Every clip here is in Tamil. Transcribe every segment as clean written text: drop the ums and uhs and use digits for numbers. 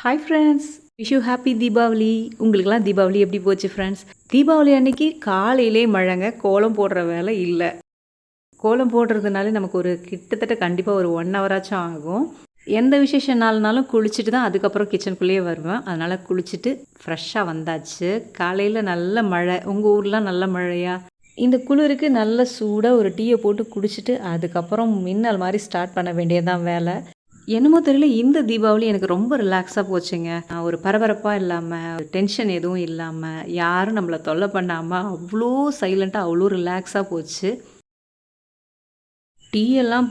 Hi friends, wish you happy Deepavali. உங்களுக்கெல்லாம் தீபாவளி எப்படி போச்சு ஃப்ரெண்ட்ஸ்? தீபாவளி அன்னைக்கு காலையிலே மழைங்க. கோலம் போடுற வேலை இல்லை. கோலம் போடுறதுனால நமக்கு ஒரு கிட்டத்தட்ட கண்டிப்பாக ஒரு 1 ஹவராச்சும் ஆகும். எந்த விசேஷ நாள்னாலும் குளிச்சுட்டு தான் அதுக்கப்புறம் கிச்சனுக்குள்ளேயே வருவேன். அதனால் குளிச்சுட்டு ஃப்ரெஷ்ஷாக வந்தாச்சு. காலையில் நல்ல மழை. உங்கள் ஊர்லாம் நல்ல மழையா? இந்த குளிருக்கு நல்ல சூடாக ஒரு டீயை போட்டு குடிச்சிட்டு அதுக்கப்புறம் மின்னல் மாதிரி ஸ்டார்ட் பண்ண வேண்டியதுதான் வேலை. என்னமோ தெரியல, இந்த தீபாவளி எனக்கு ரொம்ப ரிலாக்ஸாக போச்சுங்க. ஒரு பரபரப்பாக இல்லாமல், டென்ஷன் எதுவும் இல்லாமல், யாரும் நம்மளை தொல்லை பண்ணாமல் அவ்வளோ சைலண்ட்டாக அவ்வளோ ரிலாக்ஸாக போச்சு. டீ எல்லாம்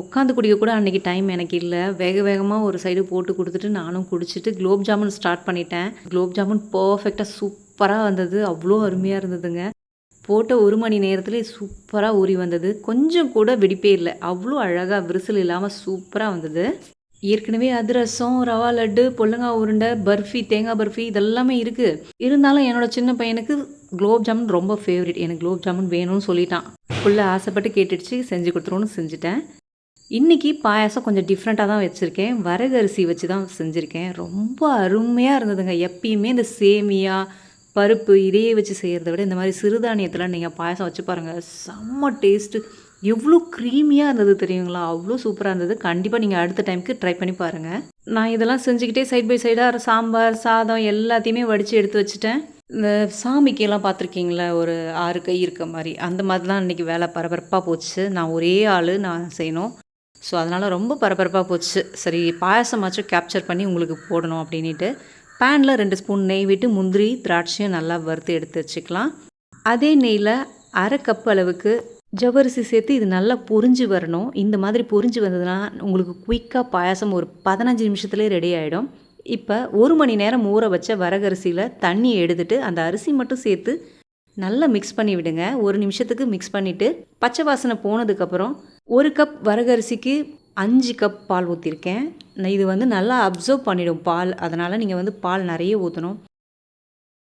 உட்காந்து குடிக்க கூட அன்றைக்கி டைம் எனக்கு இல்லை. வேக வேகமாக ஒரு சைடு போட்டு கொடுத்துட்டு நானும் குடிச்சிட்டு குலோப் ஜாமுன் ஸ்டார்ட் பண்ணிட்டேன். குலோப் ஜாமுன் பர்ஃபெக்டாக சூப்பராக வந்தது. அவ்வளோ அருமையாக இருந்ததுங்க. போட்ட 1 மணி நேரத்துலேயே சூப்பராக ஊறி வந்தது. கொஞ்சம் கூட வெடிப்பே இல்லை. அவ்வளோ அழகாக விரிசல் இல்லாமல் சூப்பராக வந்தது. ஏற்கனவே அதிரசம், ரவா லட்டு, பொல்லங்காய் உருண்டை, பர்ஃபி, தேங்காய் பர்ஃபி இதெல்லாமே இருக்குது. இருந்தாலும் என்னோட சின்ன பையனுக்கு குலோப் ஜாமுன் ரொம்ப ஃபேவரட். எனக்கு குலோப் ஜாமுன் வேணும்னு சொல்லிட்டான். ஃபுல்லாக ஆசைப்பட்டு கேட்டுடுச்சு. செஞ்சு கொடுத்துருவோன்னு செஞ்சுட்டேன். இன்றைக்கி பாயாசம் கொஞ்சம் டிஃப்ரெண்ட்டாக தான் வச்சுருக்கேன். வரகரிசி வச்சு தான் செஞ்சுருக்கேன். ரொம்ப அருமையாக இருந்ததுங்க. எப்பயுமே இந்த சேமியா, பருப்பு இதையே வச்சு செய்கிறத விட இந்த மாதிரி சிறுதானியத்தில் நீங்கள் பாயாசம் வச்சு பாருங்கள். செம்ம டேஸ்ட்டு. எவ்வளோ க்ரீமியாக இருந்தது தெரியுங்களா? அவ்வளோ சூப்பராக இருந்தது. கண்டிப்பாக நீங்கள் அடுத்த டைமுக்கு ட்ரை பண்ணி பாருங்கள். நான் இதெல்லாம் செஞ்சுக்கிட்டே சைட் பை சைடாக சாம்பார், சாதம் எல்லாத்தையுமே வடித்து எடுத்து வச்சுட்டேன். இந்த சாமிக்கெல்லாம் பார்த்துருக்கீங்களா, ஒரு 6 கை இருக்க மாதிரி, அந்த மாதிரி தான் இன்றைக்கி வேலை பரபரப்பாக போச்சு. நான் ஒரே ஆள், நான் செய்யணும். ஸோ அதனால் ரொம்ப பரபரப்பாக போச்சு. சரி, பாயாசமாச்சும் கேப்சர் பண்ணி உங்களுக்கு போடணும் அப்படின்ட்டு பேனில் 2 ஸ்பூன் நெய் விட்டு முந்திரி, திராட்சையும் நல்லா வறுத்து எடுத்து வச்சுக்கலாம். அதே நெய்யில் 1/2 கப் அளவுக்கு ஜவ்வரிசி சேர்த்து இது நல்லா பொரிஞ்சு வரணும். இந்த மாதிரி பொரிஞ்சு வந்ததுன்னா உங்களுக்கு குயிக்காக பாயாசம் ஒரு 15 நிமிஷத்துலேயே ரெடி ஆகிடும். இப்போ 1 மணி நேரம் ஊற வச்ச வரகரிசியில் தண்ணி எடுத்துட்டு அந்த அரிசி மட்டும் சேர்த்து நல்லா மிக்ஸ் பண்ணி விடுங்க. 1 நிமிஷத்துக்கு மிக்ஸ் பண்ணிவிட்டு பச்சை வாசனை போனதுக்கப்புறம் 1 கப் வரகரிசிக்கு 5 கப் பால் ஊற்றிருக்கேன். இது நல்லா அப்சர்வ் பண்ணிடும் பால். அதனால் நீங்கள் பால் நிறைய ஊற்றணும்.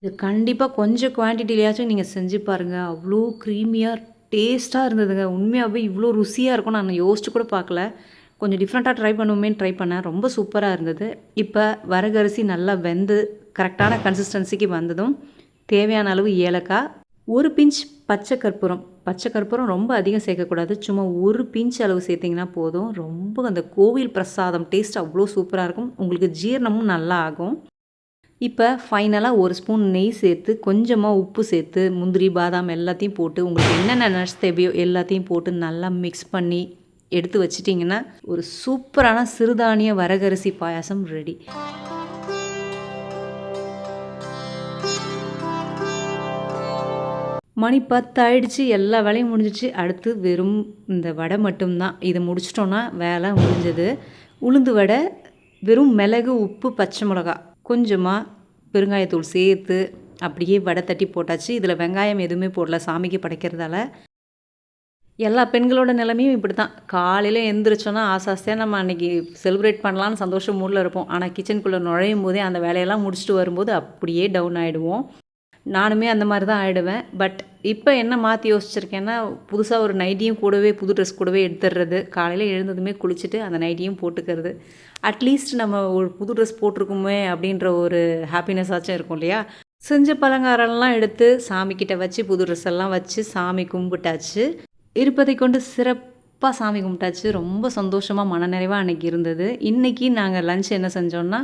இது கண்டிப்பாக கொஞ்சம் குவான்டிட்டிலையாச்சும் நீங்கள் செஞ்சு பாருங்கள். அவ்வளோ க்ரீமியாக டேஸ்ட்டாக இருந்ததுங்க. உண்மையாகவே இவ்வளோ ருசியாக இருக்கும் நான் யோசிச்சு கூட பார்க்கல. கொஞ்சம் டிஃப்ரெண்ட்டாக ட்ரை பண்ணுவோமேன்னு ட்ரை பண்ணேன். ரொம்ப சூப்பராக இருந்தது. இப்போ வரகரிசி நல்லா வெந்து கரெக்டான கன்சிஸ்டன்சிக்கு வந்ததும் தேவையான அளவு ஏலக்காய், 1 பிஞ்ச் பச்சை கற்பூரம் ரொம்ப அதிகம் சேர்க்கக்கூடாது. சும்மா 1 பிஞ்ச் அளவு சேர்த்திங்கன்னா போதும். ரொம்ப அந்த கோவில் பிரசாதம் டேஸ்ட் அவ்வளோ சூப்பராக இருக்கும். உங்களுக்கு ஜீரணமும் நல்லா ஆகும். இப்போ ஃபைனலாக 1 ஸ்பூன் நெய் சேர்த்து கொஞ்சமாக உப்பு சேர்த்து முந்திரி, பாதாம் எல்லாத்தையும் போட்டு உங்களுக்கு என்னென்ன நட்ஸ் தேவையோ எல்லாத்தையும் போட்டு நல்லா மிக்ஸ் பண்ணி எடுத்து வச்சிட்டிங்கன்னா ஒரு சூப்பரான சிறுதானிய வரகரிசி பாயாசம் ரெடி. மணி 10 ஆயிடுச்சு. எல்லா வேலையும் முடிஞ்சிச்சு. அடுத்து வெறும் இந்த வடை மட்டும்தான். இதை முடிச்சிட்டோன்னா வேலை முடிஞ்சது. உளுந்து வடை, வெறும் மிளகு, உப்பு, பச்சை மிளகா, கொஞ்சமாக பெருங்காயத்தூள் சேர்த்து அப்படியே வடை தட்டி போட்டாச்சு. இதில் வெங்காயம் எதுவுமே போடல, சாமிக்கு படைக்கிறதால. எல்லா பெண்களோட நிலைமையும் இப்படி தான். காலையில் எழுந்திரிச்சோன்னா ஆசாஸ்தியாக நம்ம அன்றைக்கி செலிப்ரேட் பண்ணலான்னு சந்தோஷம் மூடில் இருப்போம். ஆனால் கிச்சனுக்குள்ளே நுழையும் போதே அந்த வேலையெல்லாம் முடிச்சுட்டு வரும்போது அப்படியே டவுன் ஆகிடுவோம். நானுமே அந்த மாதிரி தான் ஆகிடுவேன். பட் இப்போ என்ன மாற்றி யோசிச்சிருக்கேன்னா, புதுசாக ஒரு நைட்டியும் கூடவே புது ட்ரெஸ் கூடவே எடுத்துடுறது. காலையில் எழுந்ததுமே குளிச்சுட்டு அந்த நைட்டியும் போட்டுக்கிறது. அட்லீஸ்ட் நம்ம ஒரு புது ட்ரெஸ் போட்டிருக்குமே அப்படின்ற ஒரு ஹாப்பினஸ் ஆச்சும் இருக்கும் இல்லையா? செஞ்ச பலகாரம்லாம் எடுத்து சாமிக்கிட்ட வச்சு புது ட்ரெஸ் எல்லாம் வச்சு சாமி கும்பிட்டாச்சு. இருப்பதை கொண்டு சிறப்பாக சாமி கும்பிட்டாச்சு. ரொம்ப சந்தோஷமாக மனநிறைவாக அன்றைக்கி இருந்தது. இன்றைக்கி நாங்கள் லஞ்ச் என்ன செஞ்சோன்னா,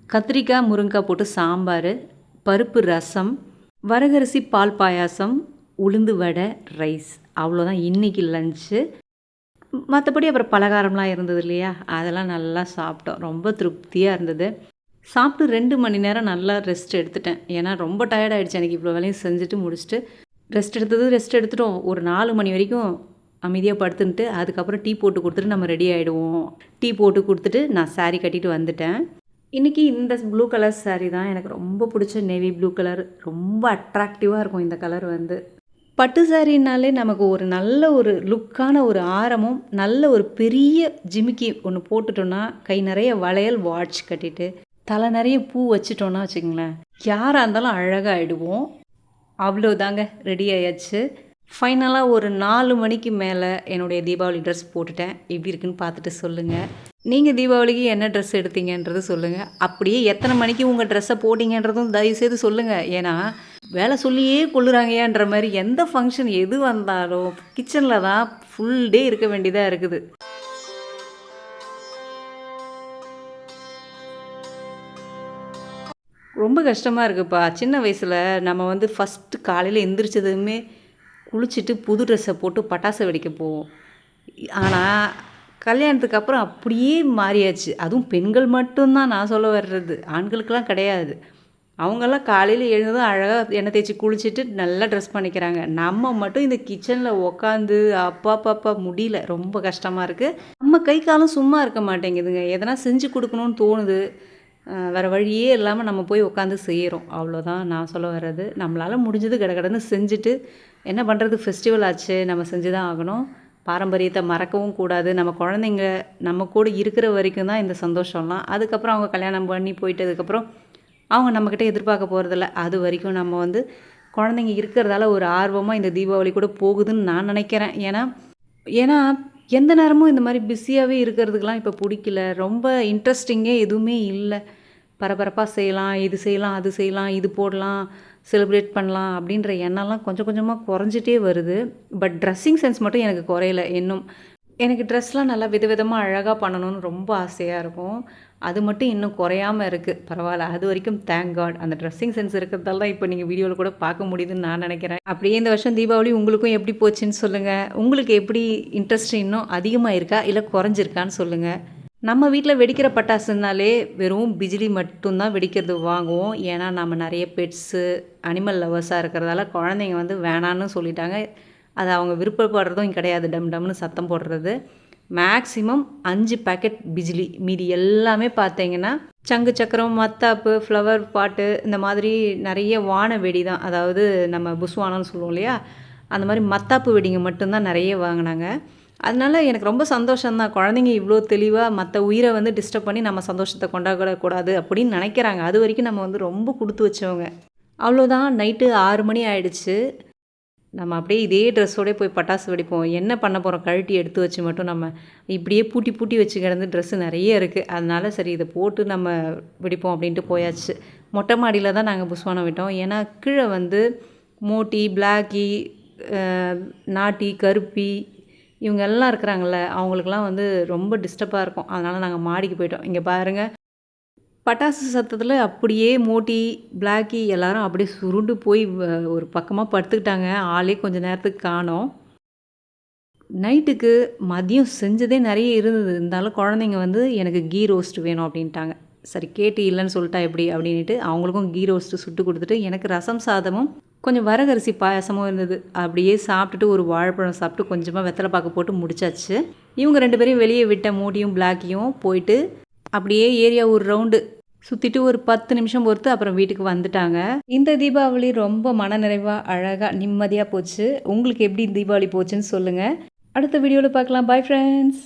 கத்திரிக்காய், முருங்கைக்காய் போட்டு சாம்பார், பருப்பு ரசம், வரகரிசி பால் பாயாசம், உளுந்து வடை, ரைஸ். அவ்வளோதான் இன்றைக்கி லஞ்சு. மற்றபடி அப்புறம் பலகாரம்லாம் இருந்தது இல்லையா, அதெல்லாம் நல்லா சாப்பிட்டோம். ரொம்ப திருப்தியாக இருந்தது. சாப்பிட்டு 2 மணி நேரம் நல்லா ரெஸ்ட் எடுத்துட்டேன். ஏன்னா ரொம்ப டயர்ட் ஆகிடுச்சு. எனக்கு இவ்வளோ வேலையும் செஞ்சுட்டு முடிச்சுட்டு ரெஸ்ட் எடுத்துட்டோம். ஒரு 4 மணி வரைக்கும் அமைதியாக படுத்துன்ட்டு அதுக்கப்புறம் டீ போட்டு கொடுத்துட்டு நம்ம ரெடி ஆகிடுவோம். டீ போட்டு கொடுத்துட்டு நான் சாரீ கட்டிட்டு வந்துட்டேன். இன்றைக்கி இந்த ப்ளூ கலர் சாரீ தான் எனக்கு ரொம்ப பிடிச்ச நேவி ப்ளூ கலர். ரொம்ப அட்ராக்டிவாக இருக்கும் இந்த கலர். பட்டு சாரின்னாலே நமக்கு ஒரு நல்ல ஒரு லுக்கான ஒரு ஆரமும் நல்ல ஒரு பெரிய ஜிமிக்கி ஒன்று போட்டுட்டோன்னா, கை நிறைய வளையல், வாட்ச் கட்டிட்டு தலை நிறைய பூ வச்சுட்டோன்னா வச்சுக்கோங்களேன், யாராக இருந்தாலும் அழகாக ஆகிடுவோம். அவ்வளோதாங்க, ரெடி ஆயாச்சு. ஃபைனலாக ஒரு 4 மணிக்கு மேலே என்னுடைய தீபாவளி ட்ரெஸ் போட்டுட்டேன். எப்படி இருக்குன்னு பார்த்துட்டு சொல்லுங்கள். நீங்கள் தீபாவளிக்கு என்ன ட்ரெஸ் எடுத்தீங்கன்றது சொல்லுங்கள். அப்படியே எத்தனை மணிக்கு உங்கள் ட்ரெஸ்ஸை போட்டிங்கன்றதும் தயவுசெய்து சொல்லுங்கள். ஏன்னா வேலை சொல்லியே கொள்ளுறாங்கன்ற மாதிரி எந்த ஃபங்க்ஷன் எது வந்தாலும் கிச்சனில் தான் ஃபுல் டே இருக்க வேண்டியதாக இருக்குது. ரொம்ப கஷ்டமாக இருக்குப்பா. சின்ன வயசில் நம்ம வந்து ஃபஸ்ட்டு காலையில் எந்திரிச்சதுமே குளிச்சுட்டு புது ட்ரெஸ்ஸை போட்டு பட்டாசு வெடிக்க போவோம். ஆனால் கல்யாணத்துக்கு அப்புறம் அப்படியே மாறியாச்சு. அதுவும் பெண்கள் மட்டும்தான் நான் சொல்ல வர்றது, ஆண்களுக்கெல்லாம் கிடையாது. அவங்கெல்லாம் காலையில் எழுந்ததும் அழகாக எண்ணெய் தேய்ச்சி குளிச்சுட்டு நல்லா ட்ரெஸ் பண்ணிக்கிறாங்க. நம்ம மட்டும் இந்த கிச்சனில் உக்காந்து அப்பா முடியல, ரொம்ப கஷ்டமாக இருக்குது. நம்ம கை காலம் சும்மா இருக்க மாட்டேங்குதுங்க. எதனா செஞ்சு கொடுக்கணும்னு தோணுது. வேறு வழியே இல்லாமல் நம்ம போய் உட்காந்து செய்கிறோம். அவ்வளோதான் நான் சொல்ல வர்றது. நம்மளால் முடிஞ்சது கடகடன்னு செஞ்சுட்டு என்ன பண்ணுறது, ஃபெஸ்டிவல் ஆச்சு, நம்ம செஞ்சு தான் ஆகணும். பாரம்பரியத்தை மறக்கவும் கூடாது. நம்ம குழந்தைங்க நம்ம கூட இருக்கிற வரைக்கும் தான் இந்த சந்தோஷம்லாம். அதுக்கப்புறம் அவங்க கல்யாணம் பண்ணி போயிட்டதுக்கப்புறம் அவங்க நம்மக்கிட்ட எதிர்பார்க்க போகிறதில்ல. அது வரைக்கும் நம்ம வந்து குழந்தைங்க இருக்கிறதால ஒரு ஆர்வமாக இந்த தீபாவளி கூட போகுதுன்னு நான் நினைக்கிறேன். ஏன்னா எந்த நேரமும் இந்த மாதிரி பிஸியாகவே இருக்கிறதுக்கெலாம் இப்போ பிடிக்கல. ரொம்ப இன்ட்ரெஸ்டிங்கே எதுவுமே இல்லை. பரபரப்பாக செய்யலாம், இது செய்யலாம், அது செய்யலாம், இது போடலாம், செலிப்ரேட் பண்ணலாம் அப்படின்ற எண்ணம்லாம் கொஞ்சம் கொஞ்சமாக குறைஞ்சிட்டே வருது. பட் ட்ரெஸ்ஸிங் சென்ஸ் மட்டும் எனக்கு குறையல இன்னும். எனக்கு ட்ரெஸ்லாம் நல்லா விதவிதமாக அழகாக பண்ணணும்னு ரொம்ப ஆசையாக இருக்கும். அது மட்டும் இன்னும் குறையாமல் இருக்குது. பரவாயில்ல, அது வரைக்கும் தேங்க் காட். அந்த ட்ரெஸ்ஸிங் சென்ஸ் இருக்கிறதால தான் இப்போ நீங்கள் வீடியோவில் கூட பார்க்க முடியுதுன்னு நான் நினைக்கிறேன். அப்படியே இந்த வருஷம் தீபாவளி உங்களுக்கும் எப்படி போச்சுன்னு சொல்லுங்கள். உங்களுக்கு எப்படி இன்ட்ரெஸ்ட் இன்னும் அதிகமாக இருக்கா இல்லை குறைஞ்சிருக்கான்னு சொல்லுங்கள். நம்ம வீட்டில் வெடிக்கிற பட்டாசுனாலே வெறும் பிஜிலி மட்டும்தான் வெடிக்கிறது வாங்குவோம். ஏன்னா நம்ம நிறைய பெட்ஸு அனிமல் லவர்ஸாக இருக்கிறதால குழந்தைங்க வந்து வேணான்னு சொல்லிட்டாங்க. அது அவங்க விருப்பப்படுறதும் கிடையாது. டம் டம்னு சத்தம் போடுறது. மேக்ஸிமம் 5 பேக்கெட் பிஜிலி, மீதி எல்லாமே பார்த்தீங்கன்னா சங்கு சக்கரம், மத்தாப்பு, ஃப்ளவர் பாட்டு, இந்த மாதிரி நிறைய வான வெடி தான். அதாவது நம்ம புஸ்வானம்னு சொல்லுவோம் இல்லையா, அந்த மாதிரி மத்தாப்பு வெடிங்க மட்டும்தான் நிறைய வாங்கினாங்க. அதனால எனக்கு ரொம்ப சந்தோஷம்தான். குழந்தைங்க இவ்வளோ தெளிவாக மற்ற உயிரை வந்து டிஸ்டர்ப் பண்ணி நம்ம சந்தோஷத்தை கொண்டாடக்கூடாது அப்படின்னு நினைக்கிறாங்க. அது வரைக்கும் நம்ம வந்து ரொம்ப கொடுத்து வச்சவங்க. அவ்வளோதான், நைட்டு 6 மணி ஆயிடுச்சு. நம்ம அப்படியே இதே ட்ரெஸ்ஸோடய போய் பட்டாசு வெடிப்போம். என்ன பண்ண போகிறோம், கழட்டி எடுத்து வச்சு மட்டும் நம்ம இப்படியே பூட்டி வச்சு கிடந்து ட்ரெஸ்ஸு நிறைய இருக்குது. அதனால சரி இதை போட்டு நம்ம வெடிப்போம் அப்படின்ட்டு போயாச்சு. மொட்டை மாடியில் தான் நாங்கள் புஸ்வானம் விட்டோம். ஏன்னா கீழே வந்து மோட்டி, பிளாக்கி, நாட்டி, கருப்பி இவங்க எல்லாம் இருக்கிறாங்கள்ல, அவங்களுக்குலாம் வந்து ரொம்ப டிஸ்டர்பாக இருக்கும். அதனால் நாங்கள் மாடிக்கு போயிட்டோம். இங்கே பாருங்கள், பட்டாசு சத்தத்தில் அப்படியே மோட்டி, பிளாக்கி எல்லாரும் அப்படியே சுருண்டு போய் ஒரு பக்கமாக படுத்துக்கிட்டாங்க. ஆளே கொஞ்சம் நேரத்துக்கு காணோம். நைட்டுக்கு மதியம் செஞ்சதே நிறைய இருந்தது. இருந்தாலும் குழந்தைங்க வந்து எனக்கு கீ ரோஸ்ட் வேணும் அப்படின்ட்டாங்க. சரி கேட்டு இல்லைன்னு சொல்லிட்டா எப்படி அப்படின்ட்டு அவங்களுக்கும் கீ ரோஸ்ட்டு சுட்டு கொடுத்துட்டு, எனக்கு ரசம் சாதமும் கொஞ்சம் வரகரிசி பாயாசமும் இருந்தது. அப்படியே சாப்பிட்டுட்டு ஒரு வாழைப்பழம் சாப்பிட்டு கொஞ்சமாக வெத்தலை பாக்கு போட்டு முடிச்சாச்சு. இவங்க 2 பேரையும் வெளியே விட்ட மோட்டியும் பிளாக்கியும் போயிட்டு அப்படியே ஏரியா ஒரு ரவுண்டு சுற்றிட்டு ஒரு 10 நிமிஷம் பொறுத்து அப்புறம் வீட்டுக்கு வந்துட்டாங்க. இந்த தீபாவளி ரொம்ப மனநிறைவாக அழகாக நிம்மதியாக போச்சு. உங்களுக்கு எப்படி தீபாவளி போச்சுன்னு சொல்லுங்கள். அடுத்த வீடியோவில் பார்க்கலாம். Bye friends.